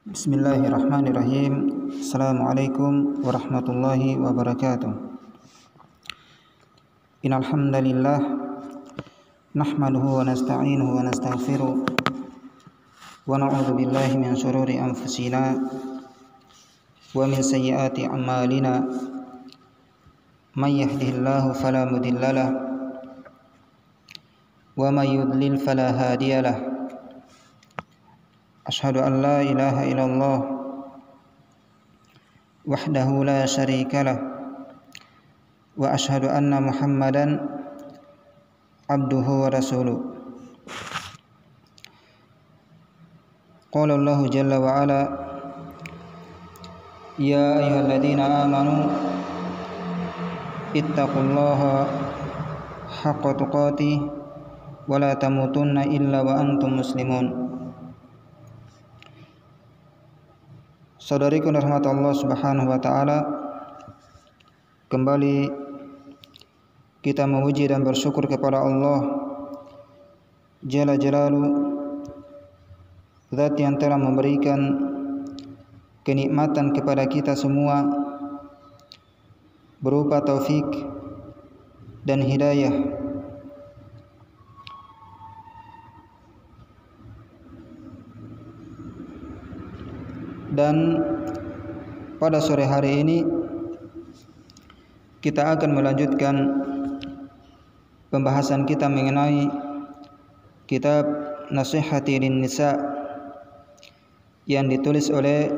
Bismillahirrahmanirrahim. Assalamualaikum warahmatullahi wabarakatuh. Innal hamdalillah nahmaduhu wa nasta'inuhu wa nastaghfiruh wa na'udzu billahi min shururi anfusina wa min sayyiati a'malina. May yahdihillahu fala mudhillalah wa may yudlil fala hadiyalah. Asyhadu an la ilaha illallah wahdahu la syarika lah wa asyhadu anna Muhammadan abduhu wa rasuluh. Qala Allah jalla wa ala, ya ayyuhalladzina amanu ittaqullaha haqqa tuqatih wa la tamutunna illa wa antum muslimun. Saudariku rahmat Allah Subhanahu wa taala, kembali kita memuji dan bersyukur kepada Allah Jalla Jalaluhu, Zat yang telah memberikan kenikmatan kepada kita semua berupa taufik dan hidayah. Dan pada sore hari ini kita akan melanjutkan pembahasan kita mengenai kitab Nasihati Lin-Nisa yang ditulis oleh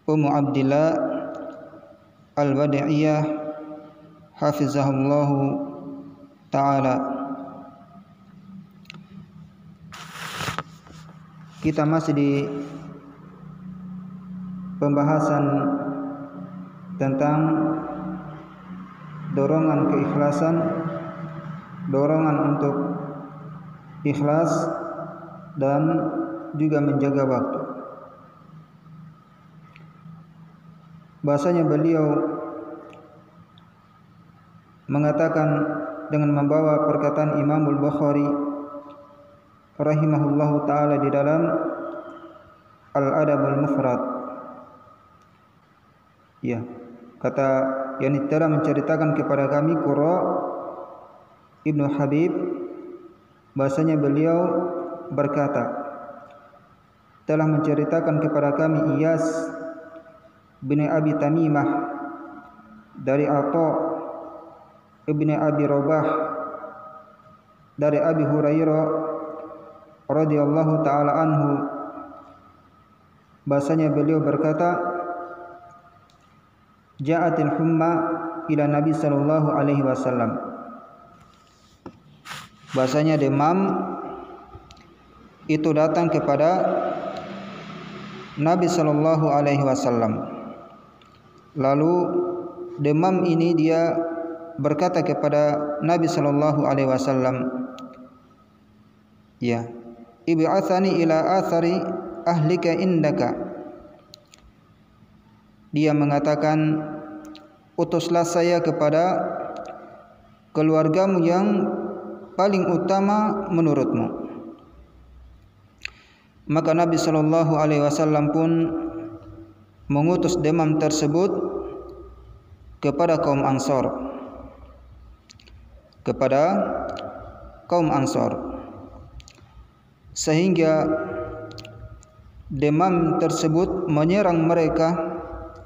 Ummu Abdillah Al-Wadi'iyah hafizahullahu ta'ala. Kita masih di pembahasan tentang dorongan keikhlasan, dorongan untuk ikhlas dan juga menjaga waktu. Bahasanya beliau mengatakan dengan membawa perkataan Imam Al-Bukhari rahimahullahu ta'ala di dalam Al-Adabul Mufrad. Ya, kata yang telah menceritakan kepada kami Qurra Ibnu Habib, bahasanya beliau berkata, telah menceritakan kepada kami Iyas bin Abi Tamimah dari Atha ibn Abi Rabah dari Abi Hurairah radhiyallahu ta'ala anhu, bahasanya beliau berkata, ja'atil humma ila Nabi sallallahu alaihi wasallam, bahasanya demam itu datang kepada Nabi sallallahu alaihi wasallam. Lalu demam ini dia berkata kepada Nabi sallallahu alaihi wasallam, ya, ib'athani ila athari ahlika indaka. Dia mengatakan, utuslah saya kepada keluargamu yang paling utama menurutmu. Maka Nabi sallallahu alaihi wasallam pun mengutus demam tersebut kepada kaum Ansor, sehingga demam tersebut menyerang mereka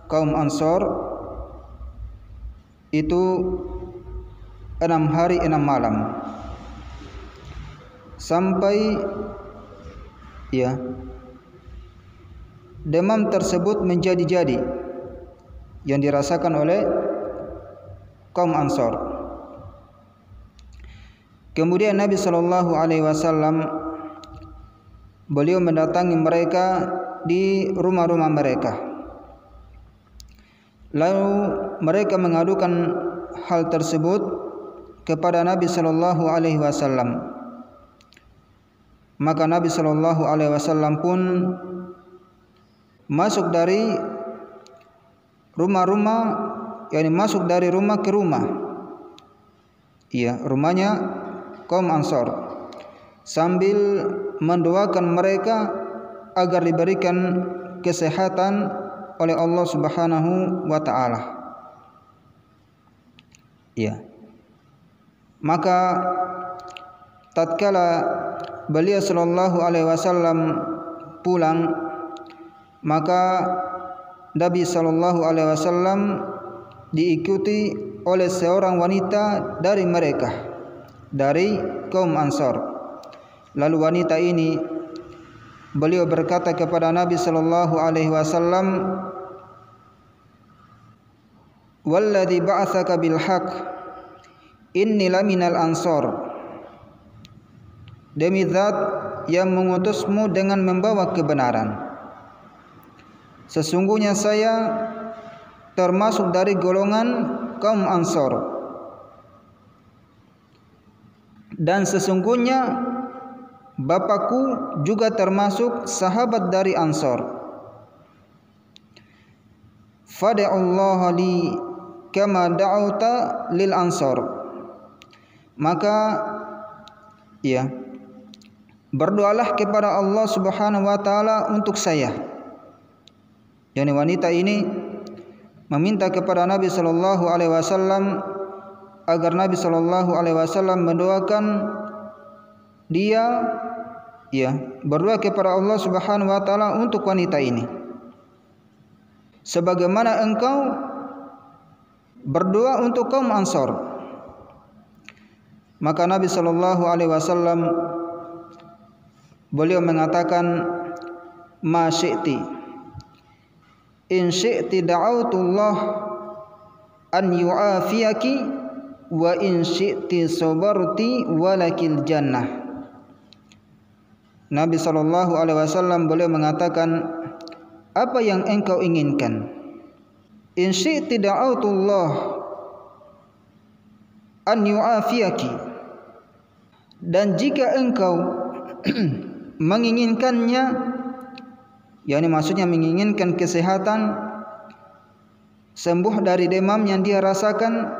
kaum Ansor itu 6 hari 6 malam, sampai ya demam tersebut menjadi-jadi yang dirasakan oleh kaum Ansor. Kemudian Nabi sallallahu alaihi wasallam beliau mendatangi mereka di rumah-rumah mereka. Lalu mereka mengadukan hal tersebut kepada Nabi sallallahu alaihi wasallam. Maka Nabi sallallahu alaihi wasallam pun masuk dari rumah-rumah, yakni masuk dari rumah ke rumah. Iya, rumahnya kaum Ansor, sambil mendoakan mereka agar diberikan kesehatan oleh Allah Subhanahu wa taala. Ya. Maka tatkala beliau sallallahu alaihi wasallam pulang, maka Nabi sallallahu alaihi wasallam diikuti oleh seorang wanita dari mereka, dari kaum Ansar. Lalu wanita ini beliau berkata kepada Nabi sallallahu alaihi wasallam, "Walladzi ba'atsaka bil haqq, inni laminal ansar." Demi zat yang mengutusmu dengan membawa kebenaran, sesungguhnya saya termasuk dari golongan kaum Ansar, dan sesungguhnya bapakku juga termasuk sahabat dari Ansar. Fad'ullaha li kama da'auta lil Ansar. Maka ya, berdoalah kepada Allah Subhanahu wa taala untuk saya. Yani wanita ini meminta kepada Nabi sallallahu alaihi wasallam agar Nabi sallallahu alaihi wasallam mendoakan dia, ya, berdoa kepada Allah Subhanahu wa taala untuk wanita ini, sebagaimana engkau berdoa untuk kaum Ansar. Maka Nabi sallallahu alaihi wasallam beliau mengatakan, "Ma syi'ti, in syi'ti da'autullah an yu'afiyaki, wa in syi'ti sabarti walakil jannah." Nabi sallallahu alaihi wasallam beliau mengatakan, apa yang engkau inginkan. In syi'ti da'autullah an yu'afiyaki, dan jika engkau menginginkannya, yakni maksudnya menginginkan kesehatan, sembuh dari demam yang dia rasakan,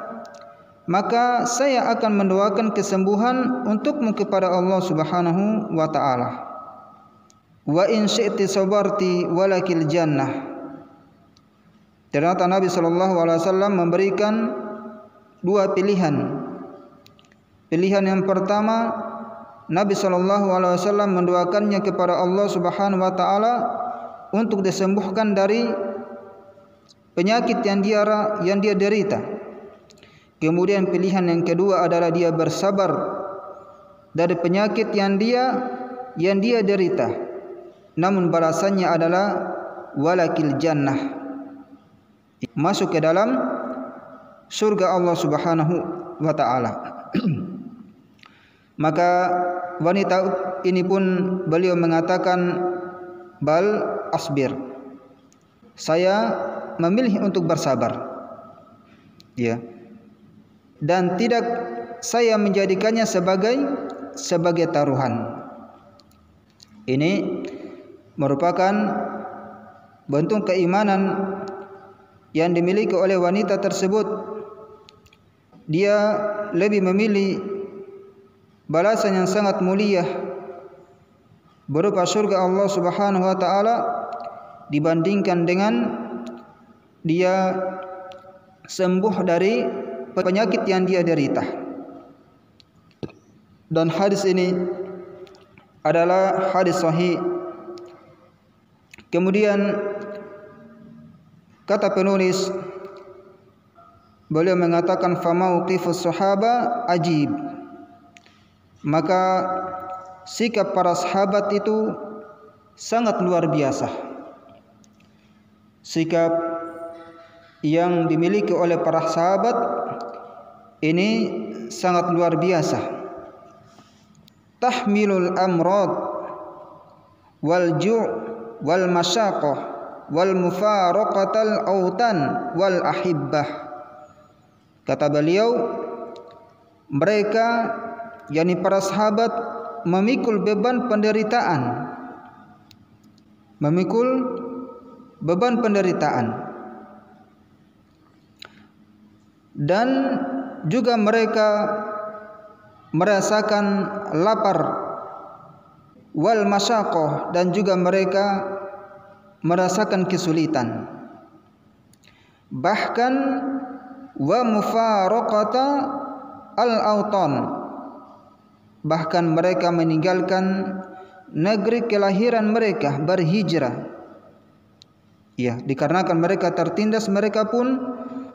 maka saya akan mendoakan kesembuhan untukmu kepada Allah Subhanahu wa taala. Wa in syi'ti sabarti walakil jannah. Ternyata Nabi sallallahu alaihi wasallam memberikan dua pilihan. Pilihan yang pertama, Nabi sallallahu alaihi wasallam mendoakannya kepada Allah Subhanahu wa taala untuk disembuhkan dari penyakit yang dia derita. Kemudian pilihan yang kedua adalah dia bersabar dari penyakit yang dia derita, namun balasannya adalah walakil jannah, masuk ke dalam surga Allah Subhanahu wa taala. Maka wanita ini pun beliau mengatakan, bal asbir, saya memilih untuk bersabar, ya, dan tidak saya menjadikannya sebagai taruhan. Ini merupakan bentuk keimanan yang dimiliki oleh wanita tersebut. Dia lebih memilih balasan yang sangat mulia berupa surga Allah Subhanahu wa taala dibandingkan dengan dia sembuh dari penyakit yang dia derita. Dan hadis ini adalah hadis sahih. Kemudian kata penulis, beliau mengatakan famauqifus sahaba ajib. Maka sikap para sahabat itu sangat luar biasa. Sikap yang dimiliki oleh para sahabat ini sangat luar biasa. Tahmilul amrad wal ju' wal masyaqah wal mufaraqatal autan wal ahibbah. Kata beliau, mereka, yakni para sahabat, memikul beban penderitaan, dan juga mereka merasakan lapar, wal masyaqah, dan juga mereka merasakan kesulitan, bahkan wa mufaraqata al-autan, bahkan mereka meninggalkan negeri kelahiran mereka, berhijrah. Ya, dikarenakan mereka tertindas, mereka pun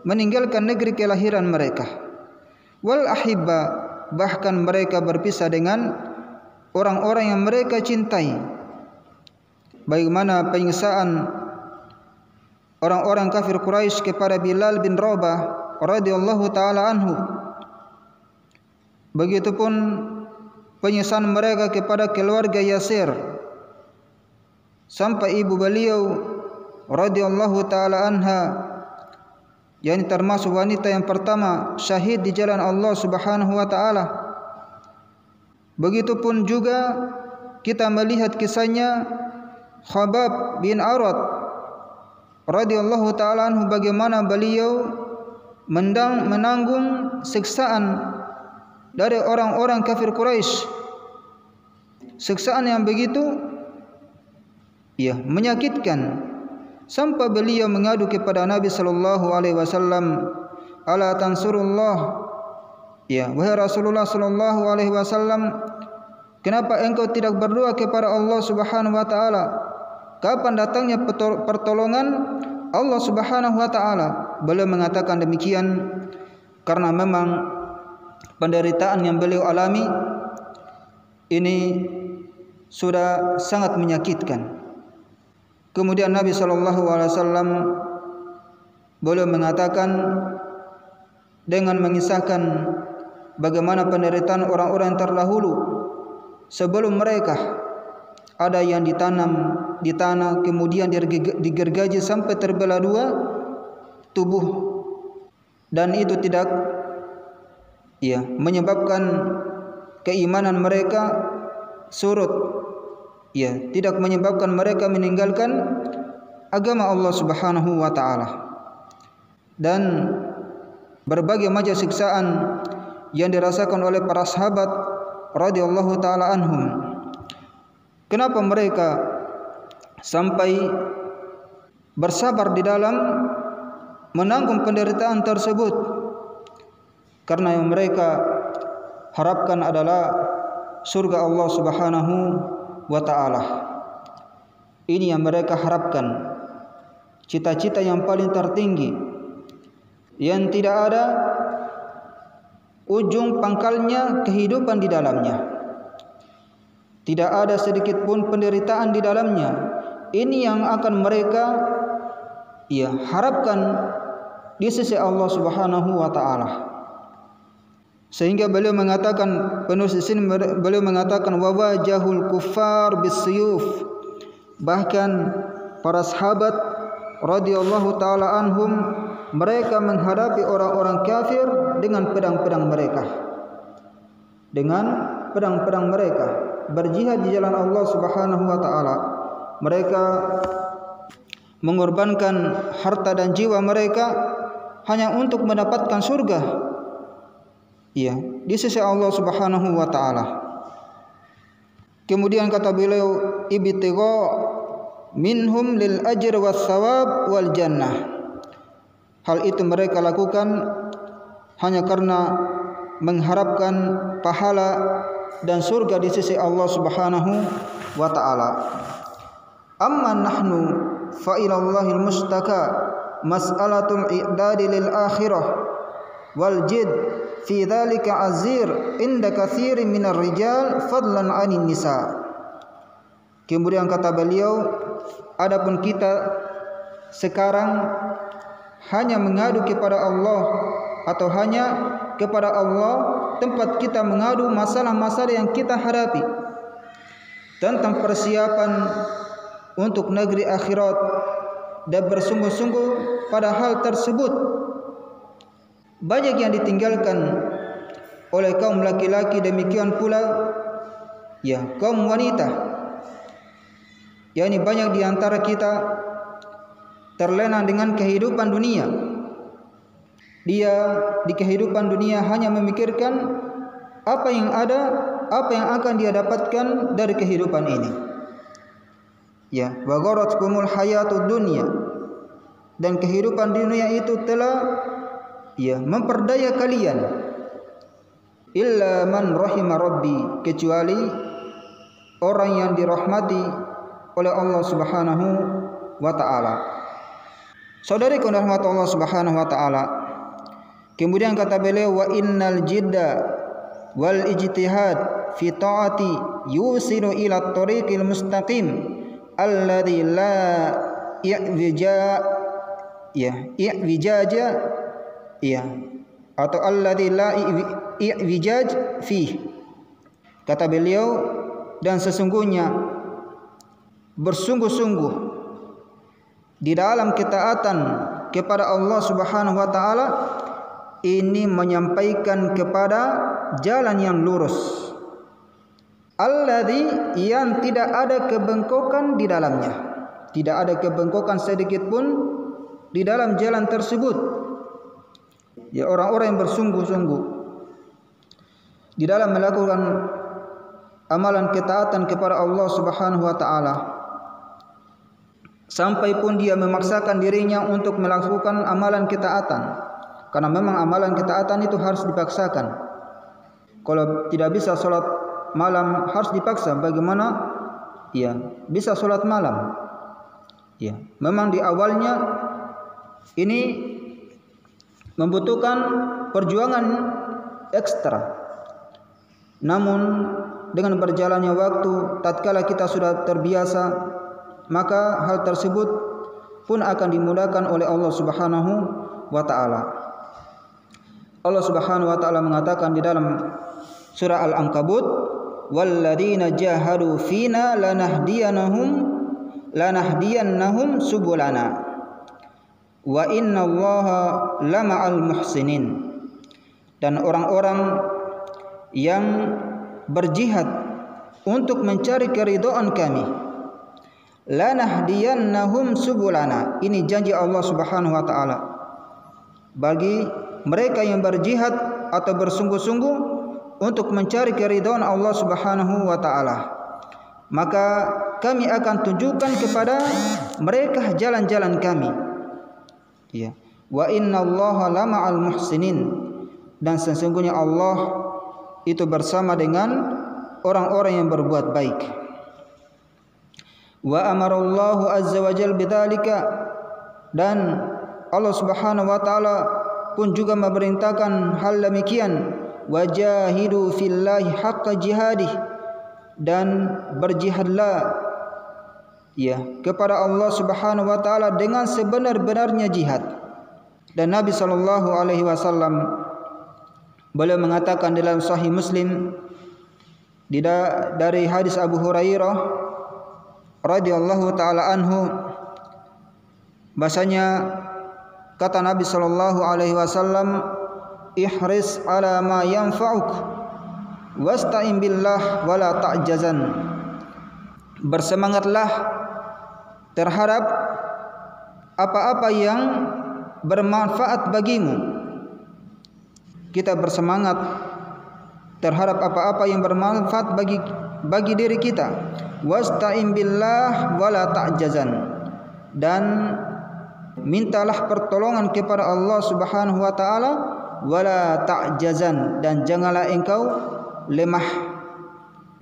meninggalkan negeri kelahiran mereka. Wal ahibba, bahkan mereka berpisah dengan orang-orang yang mereka cintai. Bagaimana penyiksaan orang-orang kafir Quraisy kepada Bilal bin Rabah radhiyallahu taala anhu, begitupun penyiksaan mereka kepada keluarga Yasir, sampai ibu beliau radhiyallahu taala anha, yang termasuk wanita yang pertama syahid di jalan Allah Subhanahu wa taala. Begitupun juga kita melihat kisahnya Khabbab bin Arad radhiyallahu taala anhu, bagaimana beliau menanggung siksaan dari orang-orang kafir Quraisy, siksaan yang begitu menyakitkan, sampai beliau mengadu kepada Nabi sallallahu alaihi wasallam, ala tansurullah, wahai Rasulullah sallallahu alaihi wasallam, kenapa engkau tidak berdoa kepada Allah Subhanahu wa taala? Kapan datangnya pertolongan Allah Subhanahu wa taala? Beliau mengatakan demikian karena memang penderitaan yang beliau alami ini sudah sangat menyakitkan. Kemudian Nabi sallallahu alaihi wasallam beliau mengatakan dengan mengisahkan bagaimana penderitaan orang-orang yang terdahulu sebelum mereka, ada yang ditanam di tanah kemudian digergaji sampai terbelah dua tubuh, dan itu tidak menyebabkan keimanan mereka surut, tidak menyebabkan mereka meninggalkan agama Allah Subhanahu wa taala. Dan berbagai macam siksaan yang dirasakan oleh para sahabat radhiyallahu taala anhum. Kenapa mereka sampai bersabar di dalam menanggung penderitaan tersebut? Karena yang mereka harapkan adalah surga Allah Subhanahu wa ta'ala. Ini yang mereka harapkan, cita-cita yang paling tertinggi, yang tidak ada ujung pangkalnya kehidupan di dalamnya, tidak ada sedikit pun penderitaan di dalamnya. Ini yang akan mereka harapkan di sisi Allah Subhanahu wa ta'ala. Sehingga beliau mengatakan, penulis di sini beliau mengatakan wa wajahul kuffar bisuyuf, bahkan para sahabat radhiyallahu taala anhum mereka menghadapi orang-orang kafir dengan pedang-pedang mereka, berjihad di jalan Allah Subhanahu wa taala. Mereka mengorbankan harta dan jiwa mereka hanya untuk mendapatkan surga di sisi Allah Subhanahu wa taala. Kemudian kata beliau, ibtigha minhum lil ajr was thawab wal jannah. Hal itu mereka lakukan hanya karena mengharapkan pahala dan surga di sisi Allah Subhanahu wa taala. Amma nahnu fa ila Allahil mustaka mas'alatul i'dadi lil akhirah wal jid fi dzalika azir inda katsirin minar rijal fadlan 'anin nisa. Kemudian kata beliau, adapun kita sekarang hanya mengadu kepada Allah, atau hanya kepada Allah tempat kita mengadu masalah-masalah yang kita hadapi tentang persiapan untuk negeri akhirat, dan bersungguh-sungguh pada hal tersebut. Banyak yang ditinggalkan oleh kaum laki-laki, demikian pula kaum wanita. yakni banyak di antara kita terlena dengan kehidupan dunia. Dia di kehidupan dunia hanya memikirkan apa yang ada apa yang akan dia dapatkan dari kehidupan ini. Ya, wa gharatkumul hayatud dunya, dan kehidupan dunia itu telah memperdaya kalian. Illa man rahima rabbi, kecuali orang yang dirahmati oleh Allah Subhanahu wa taala. Saudari yang dirahmati Allah Subhanahu wa taala, kemudian kata beliau, wa innal jidda wal ijtihad fi taati yusilu ila tariqil mustaqim alladzi la i'wijaja atau alladzi la i'wijaj fi. Kata beliau, dan sesungguhnya bersungguh-sungguh di dalam ketaatan kepada Allah Subhanahu wa taala ini menyampaikan kepada jalan yang lurus, alladzi, yang tidak ada kebengkokan di dalamnya, tidak ada kebengkokan sedikit pun di dalam jalan tersebut. Ya, orang-orang yang bersungguh-sungguh di dalam melakukan amalan ketaatan kepada Allah Subhanahu wa taala, sampai pun dia memaksakan dirinya untuk melakukan amalan ketaatan, karena memang amalan ketaatan itu harus dipaksakan. Kalau tidak bisa sholat malam harus dipaksa. Bagaimana? Ya, bisa sholat malam. Ya, memang di awalnya ini membutuhkan perjuangan ekstra. Namun dengan berjalannya waktu, tatkala kita sudah terbiasa, maka hal tersebut pun akan dimudahkan oleh Allah Subhanahu wa taala. Allah Subhanahu wa taala mengatakan di dalam surah Al-Ankabut, walladzina jahadu fina lanahdiyannahum subulana wa innallaha lama'al muhsinin. Dan orang-orang yang berjihad untuk mencari keridhaan kami, lanahdiyannahum subulana, ini janji Allah Subhanahu wa taala bagi mereka yang berjihad atau bersungguh-sungguh untuk mencari keridhaan Allah Subhanahu wa taala, maka kami akan tunjukkan kepada mereka jalan-jalan kami. Ya, wa innallaha lama'al muhsinin, dan sesungguhnya Allah itu bersama dengan orang-orang yang berbuat baik. Wa amarallahu azza wa jalla bidzalika, dan Allah Subhanahu wa taala pun juga memerintahkan hal demikian, wajahidu fillahi haqqa jihadih, dan berjihadlah kepada Allah Subhanahu wa taala dengan sebenar-benarnya jihad. Dan Nabi sallallahu alaihi wasallam beliau mengatakan dalam Sahih Muslim dari hadis Abu Hurairah radhiyallahu taala anhu, bahasanya kata Nabi sallallahu alaihi wasallam, ihris ala ma yanfa'uk wasta'in billah wala ta'jazan. Bersemangatlah terhadap apa-apa yang bermanfaat bagimu. Kita bersemangat terhadap apa-apa yang bermanfaat bagi diri kita. Wasta'in billah wala ta'jazan, dan mintalah pertolongan kepada Allah Subhanahu wa taala, wala ta'jazan, dan janganlah engkau lemah.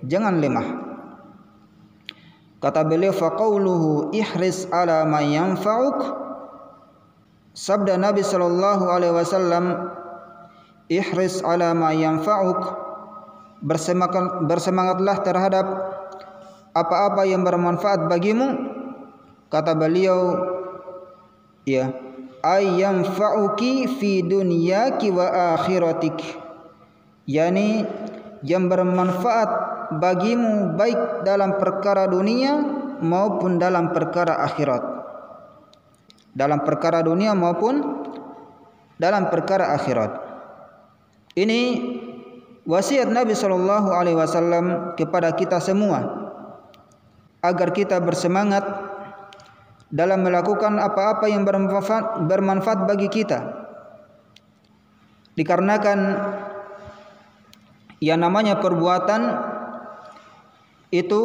Jangan lemah. Kata beliau, faqauluhu ihris ala ma yanfa'uk, sabda Nabi sallallahu alaihi wasallam, ihris ala ma yanfa'uk, bersemangatlah terhadap apa-apa yang bermanfaat bagimu. Kata beliau, ay yanfa'uki fi dunyaki wa akhiratik, yani yang bermanfaat bagimu baik dalam perkara dunia maupun dalam perkara akhirat. Dalam perkara dunia maupun dalam perkara akhirat. Ini wasiat Nabi sallallahu alaihi wasallam kepada kita semua, agar kita bersemangat dalam melakukan apa-apa yang bermanfaat bagi kita. Dikarenakan Yang namanya perbuatan itu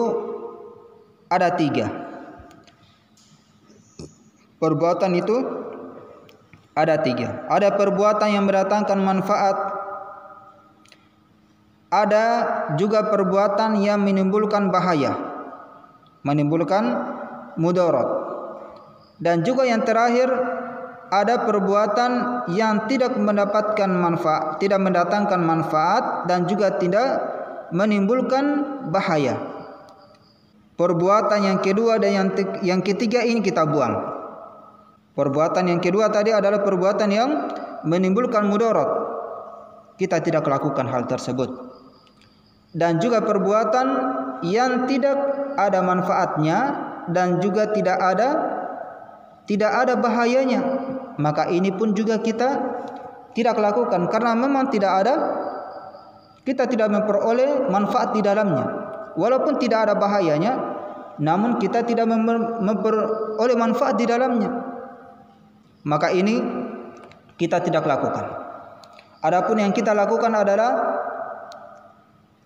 ada 3. Perbuatan itu ada 3. Ada perbuatan yang mendatangkan manfaat, ada juga perbuatan yang menimbulkan bahaya, menimbulkan mudarat, dan juga yang terakhir ada perbuatan yang tidak mendapatkan manfaat, tidak mendatangkan manfaat dan juga tidak menimbulkan bahaya. Perbuatan yang kedua dan yang ketiga ini kita buang. Perbuatan yang kedua tadi adalah perbuatan yang menimbulkan mudarat. Kita tidak lakukan hal tersebut. Dan juga perbuatan yang tidak ada manfaatnya dan juga tidak ada bahayanya. Maka ini pun juga kita tidak lakukan karena memang kita tidak memperoleh manfaat di dalamnya. Walaupun tidak ada bahayanya, namun kita tidak memperoleh manfaat di dalamnya. Maka ini kita tidak lakukan. Adapun yang kita lakukan adalah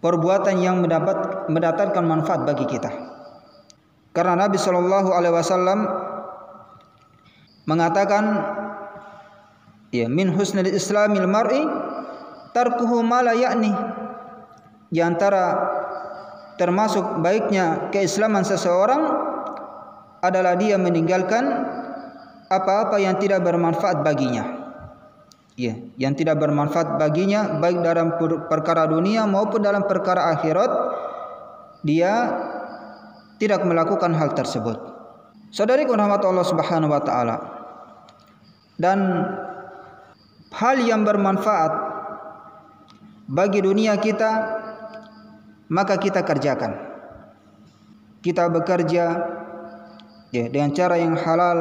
perbuatan yang mendatangkan manfaat bagi kita. Karena Nabi sallallahu alaihi wasallam mengatakan, ya, min husnil islamil mar'i tarkuhu ma la ya'ni. Di antara termasuk baiknya keislaman seseorang adalah dia meninggalkan apa-apa yang tidak bermanfaat baginya. Ya, yang tidak bermanfaat baginya baik dalam perkara dunia maupun dalam perkara akhirat, dia tidak melakukan hal tersebut. Saudariku rahmat Allah Subhanahu wa taala. Dan hal yang bermanfaat bagi dunia kita maka kita kerjakan. Kita bekerja, ya, dengan cara yang halal,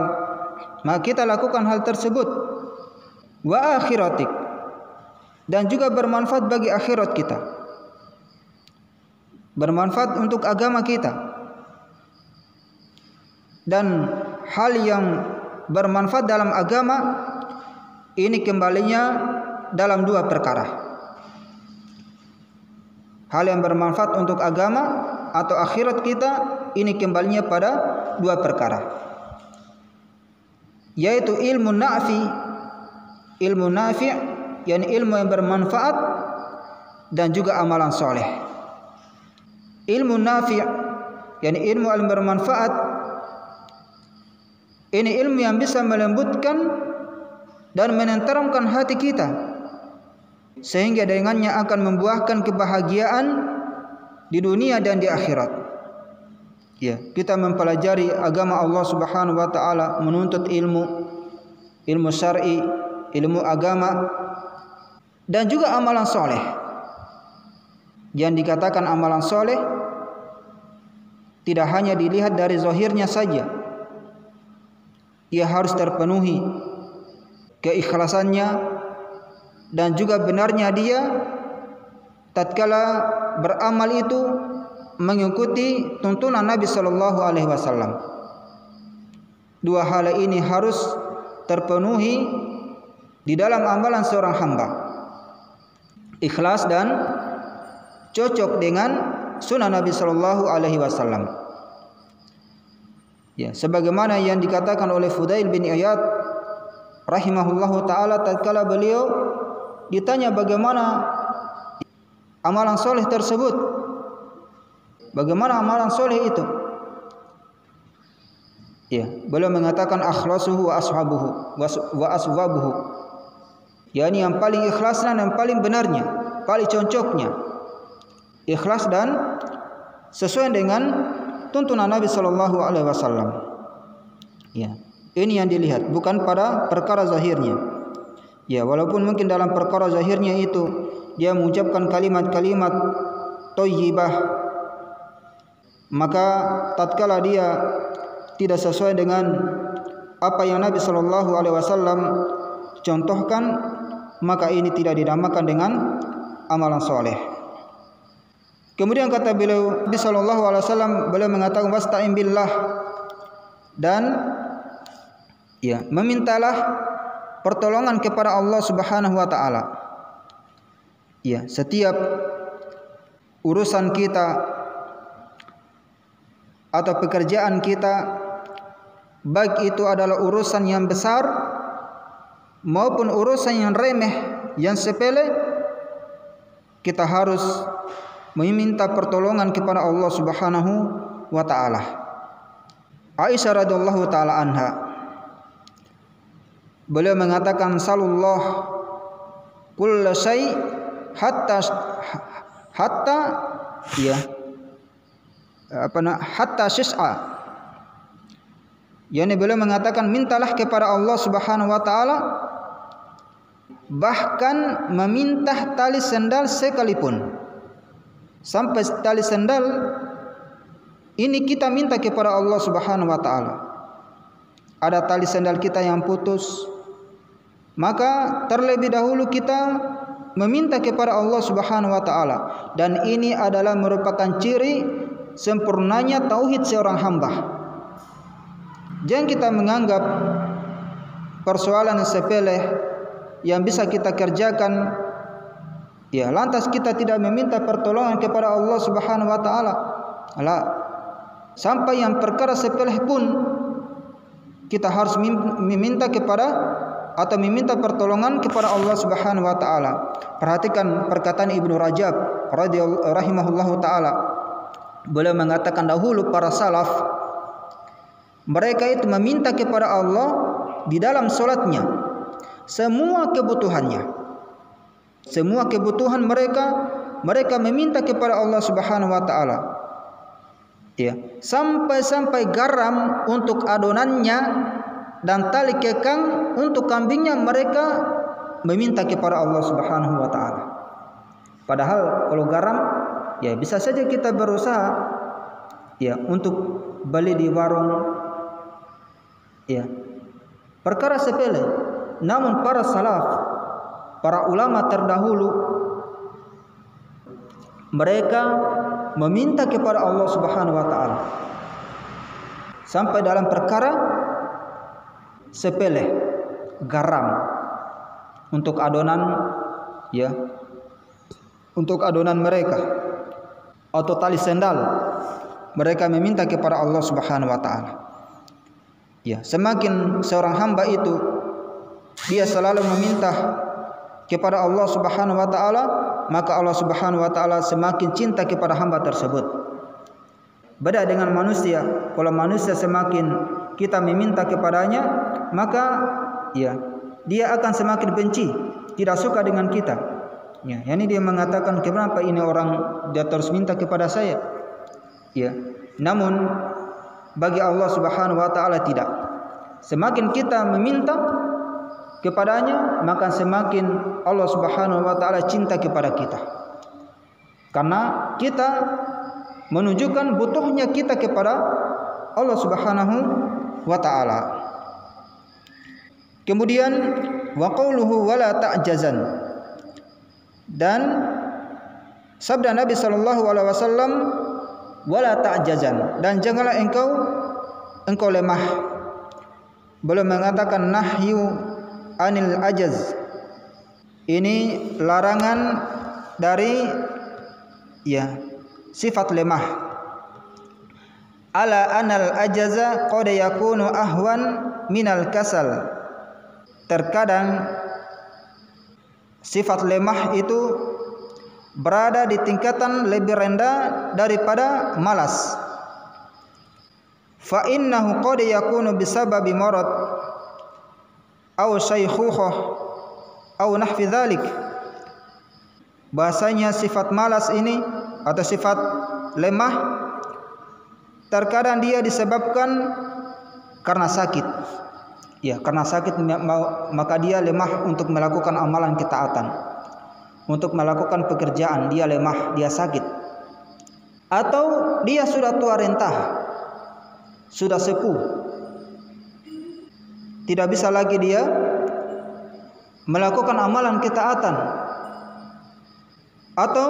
maka kita lakukan hal tersebut. Wa akhiratik, dan juga bermanfaat bagi akhirat kita, bermanfaat untuk agama kita. Dan hal yang bermanfaat dalam agama ini kembalinya dalam 2 perkara. Hal yang bermanfaat untuk agama atau akhirat kita ini kembalinya pada 2 perkara, yaitu ilmu nafi, yakni ilmu yang bermanfaat, dan juga amalan soleh. Ilmu nafi, yakni ilmu yang bermanfaat, ini ilmu yang bisa melembutkan dan menenteramkan hati kita, sehingga dengannya akan membuahkan kebahagiaan di dunia dan di akhirat. Ya, kita mempelajari agama Allah Subhanahu wa taala, menuntut ilmu syar'i, ilmu agama, dan juga amalan soleh. Yang dikatakan amalan soleh tidak hanya dilihat dari zahirnya saja. Ia harus terpenuhi keikhlasannya dan juga benarnya dia tatkala beramal itu mengikuti tuntunan Nabi sallallahu alaihi wasallam. 2 hal ini harus terpenuhi di dalam amalan seorang hamba. Ikhlas dan cocok dengan sunnah Nabi sallallahu alaihi wasallam. Ya, sebagaimana yang dikatakan oleh Fudail bin Iyad rahimahullahu taala tatkala beliau ditanya bagaimana amalan soleh tersebut, bagaimana amalan soleh itu, ya, beliau mengatakan akhlasuhu wa ashabuhu wa aswabuhu, yakni yang paling ikhlas dan yang paling benarnya, paling cocoknya, ikhlas dan sesuai dengan tuntunan Nabi sallallahu alaihi wasallam. Ya, ini yang dilihat, bukan pada perkara zahirnya. Ya, walaupun mungkin dalam perkara zahirnya itu dia mengucapkan kalimat-kalimat thayyibah, maka tatkala dia tidak sesuai dengan apa yang Nabi sallallahu alaihi wasallam contohkan, maka ini tidak dinamakan dengan amalan soleh. Kemudian kata beliau, Nabi sallallahu alaihi wasallam beliau mengatakan wasta'in billah, dan ya, memintalah pertolongan kepada Allah Subhanahu wa taala. Ya, setiap urusan kita atau pekerjaan kita, baik itu adalah urusan yang besar maupun urusan yang remeh, yang sepele, kita harus meminta pertolongan kepada Allah Subhanahu wa taala. Aisyah radhiyallahu taala anha, beliau mengatakan, sallallahu kulla syai hatta syis'a. Yani beliau mengatakan, mintalah kepada Allah Subhanahu wa taala bahkan meminta tali sendal sekalipun. Sampai tali sendal ini kita minta kepada Allah Subhanahu wa taala. Ada tali sendal kita yang putus, maka terlebih dahulu kita meminta kepada Allah Subhanahu wa taala, dan ini adalah merupakan ciri sempurnanya tauhid seorang hamba. Jangan kita menganggap persoalan sepele yang bisa kita kerjakan, ya lantas kita tidak meminta pertolongan kepada Allah Subhanahu wa taala. Sampai yang perkara sepele pun kita harus meminta kepada atau meminta pertolongan kepada Allah Subhanahu wa taala. Perhatikan perkataan Ibnu Rajab rahimahullahu taala. Beliau mengatakan, dahulu para salaf mereka itu meminta kepada Allah di dalam salatnya semua kebutuhannya. Semua kebutuhan mereka meminta kepada Allah Subhanahu wa taala. Ya, sampai garam untuk adonannya dan tali kekang untuk kambingnya mereka meminta kepada Allah Subhanahu wa taala. Padahal kalau garam, ya bisa saja kita berusaha ya untuk beli di warung, ya perkara sepele. Namun para salaf, para ulama terdahulu, mereka meminta kepada Allah Subhanahu wa taala sampai dalam perkara sepele, garam untuk adonan, ya untuk adonan mereka, atau tali sendal, mereka meminta kepada Allah Subhanahu wa taala. Ya, semakin seorang hamba itu dia selalu meminta kepada Allah Subhanahu wa taala, maka Allah Subhanahu wa taala semakin cinta kepada hamba tersebut. Beda dengan manusia. Kalau manusia semakin kita meminta kepadanya, maka ya dia akan semakin benci, tidak suka dengan kita. Ya, yani dia mengatakan, kenapa ini orang dia terus minta kepada saya? Ya. Namun bagi Allah Subhanahu wa taala tidak. Semakin kita meminta kepadanya, maka semakin Allah Subhanahu wa taala cinta kepada kita. Karena kita menunjukkan butuhnya kita kepada Allah Subhanahu wa taala. Kemudian wa qauluhu wala ta'jazan, dan sabda Nabi sallallahu alaihi wasallam, wala ta'jazan, dan janganlah engkau lemah. Belum mengatakan nahyu anil ajaz. Ini larangan dari ya sifat lemah. Ala anal ajaza qad yakunu ahwan minal kasal. Terkadang sifat lemah itu berada di tingkatan lebih rendah daripada malas. Fa innahu qad yakunu bisababi marad aw syaykhukhah aw nahfi dzalik. Bahasanya sifat malas ini atau sifat lemah terkadang dia disebabkan karena sakit. Ya, karena sakit maka dia lemah untuk melakukan amalan ketaatan. Untuk melakukan pekerjaan dia lemah, dia sakit. Atau dia sudah tua renta, sudah sepuh, tidak bisa lagi dia melakukan amalan ketaatan. Atau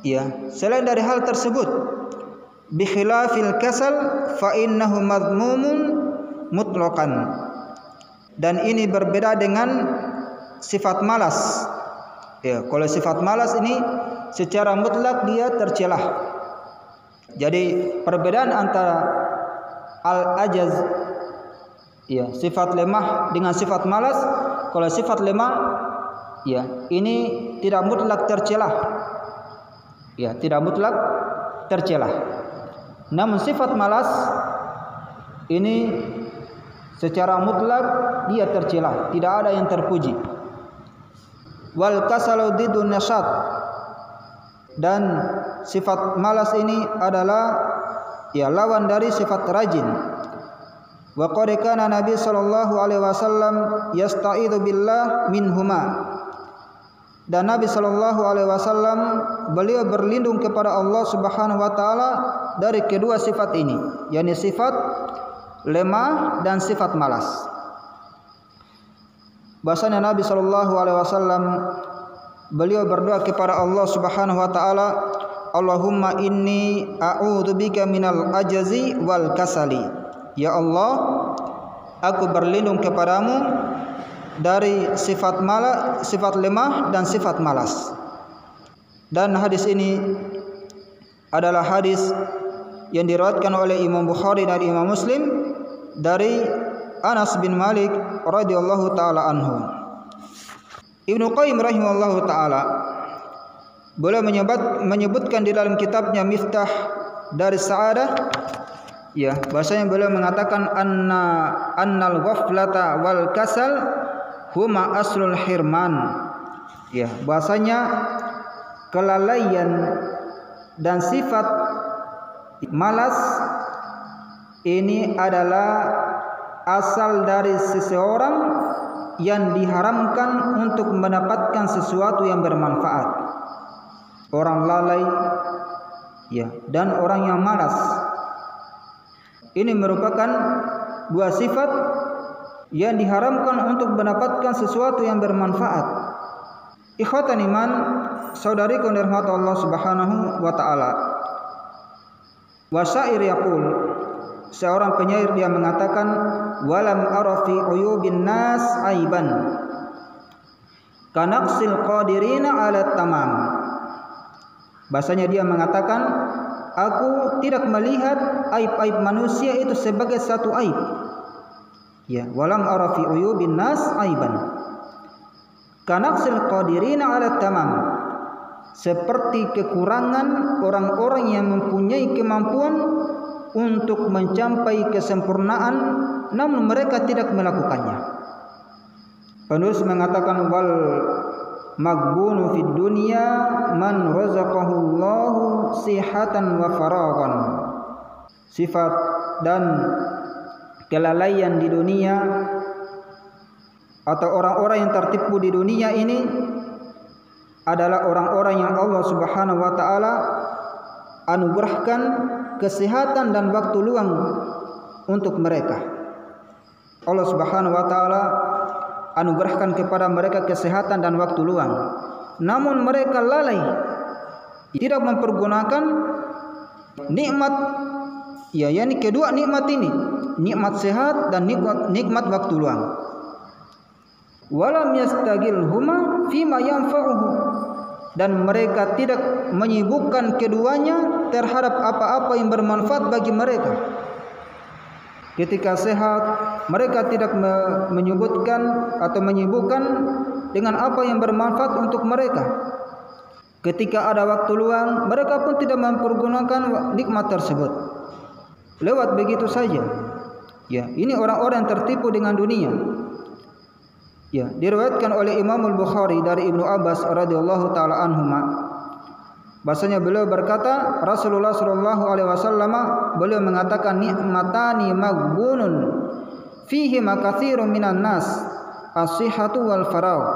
ya selain dari hal tersebut, bi khilafil kasal fa innahu madmumun mutlaqan, dan ini berbeda dengan sifat malas. Ya, kalau sifat malas ini secara mutlak dia tercelah. Jadi perbedaan antara al-ajaz, ya, sifat lemah dengan sifat malas. Kalau sifat lemah, ya, ini tidak mutlak tercelah. Ya, tidak mutlak tercelah. Namun sifat malas ini secara mutlak dia tercelah, tidak ada yang terpuji. Wal kasalu didun nasyat, dan sifat malas ini adalah, ya, lawan dari sifat rajin. Wa qad kana Nabi sallallahu alaihi wasallam yasta'idzu billah minhuma. Dan Nabi sallallahu alaihi wasallam beliau berlindung kepada Allah Subhanahu wa taala dari kedua sifat ini, yakni sifat lemah dan sifat malas. Bahasanya Nabi sallallahu alaihi wasallam beliau berdoa kepada Allah Subhanahu wa taala, Allahumma inni a'udzubika minal ajazi wal kasali. Ya Allah, aku berlindung kepadamu dari sifat lemah dan sifat malas. Dan hadis ini adalah hadis yang diriwayatkan oleh Imam Bukhari dan Imam Muslim dari Anas bin Malik radhiyallahu taala anhu. Ibnu Qayyim rahimahullahu taala beliau menyebutkan di dalam kitabnya Miftah dari Sa'adah, ya, bahasanya beliau mengatakan annal ghaflata wal kasal huma aslul hirman. Ya, bahasanya kelalaian dan sifat malas ini adalah asal dari seseorang yang diharamkan untuk mendapatkan sesuatu yang bermanfaat. Orang lalai, ya, dan orang yang malas. Ini merupakan dua sifat yang diharamkan untuk mendapatkan sesuatu yang bermanfaat. Ikhwatan iman, saudariku yang dirahmati Allah Subhanahu wa taala. Wasyair yaqul, seorang penyair dia mengatakan, walam arafi uyubin nas aiban kanaqsil qadirina ala tamam. Bahasanya dia mengatakan, aku tidak melihat aib-aib manusia itu sebagai satu aib. Ya, walam arafi uyubin nas aiban kanaqsil qadirina ala tamam, seperti kekurangan orang-orang yang mempunyai kemampuan untuk mencapai kesempurnaan namun mereka tidak melakukannya. Penulis mengatakan, wal maghbunu fid dunya man razaqahu Allahu sihatan wa faraghan. Sifat dan kelalaian di dunia atau orang-orang yang tertipu di dunia ini adalah orang-orang yang Allah Subhanahu wa taala anugerahkan kesehatan dan waktu luang untuk mereka. Allah Subhanahu wa taala anugerahkan kepada mereka kesehatan dan waktu luang, namun mereka lalai, tidak mempergunakan nikmat, ya, yakni kedua nikmat ini, nikmat sehat dan nikmat waktu luang. Walam yastagilhuma fima yanfa'uhu, dan mereka tidak menyibukkan keduanya terhadap apa-apa yang bermanfaat bagi mereka. Ketika sehat, mereka tidak menyebutkan atau menyibukkan dengan apa yang bermanfaat untuk mereka. Ketika ada waktu luang, mereka pun tidak mempergunakan nikmat tersebut. Lewat begitu saja. Ya, ini orang-orang yang tertipu dengan dunia. Ya, diriwayatkan oleh Imam Al-Bukhari dari Ibnu Abbas radhiyallahu taala anhuma, bahasanya beliau berkata, Rasulullah sallallahu alaihi wasallam beliau mengatakan, nikmatani maghbunun fihi makatsirun minan nas, as-sihhatu wal faragh.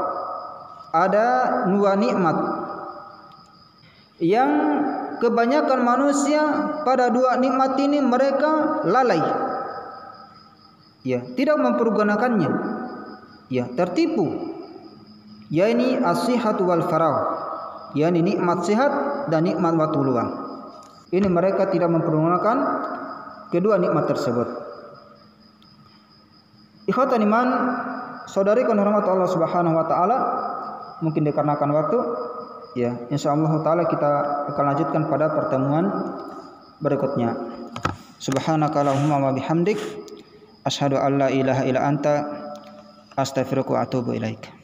Ada dua nikmat yang kebanyakan manusia pada dua nikmat ini mereka lalai, ya, tidak mempergunakannya, ya, tertipu, yakni as-sihhatu wal faragh, yakni nikmat sehat dan nikmat waktu luang. Ini mereka tidak mempergunakan kedua nikmat tersebut. Ikhwatan iman, saudari yang dirahmati Allah Subhanahu wa taala, mungkin dikarenakan waktu Ya, insyaallah taala kita akan lanjutkan pada pertemuan berikutnya. Subhanaka Allahumma wa bihamdik asyhadu an la ilaha illa anta astaghfiruka wa atubu ilaik.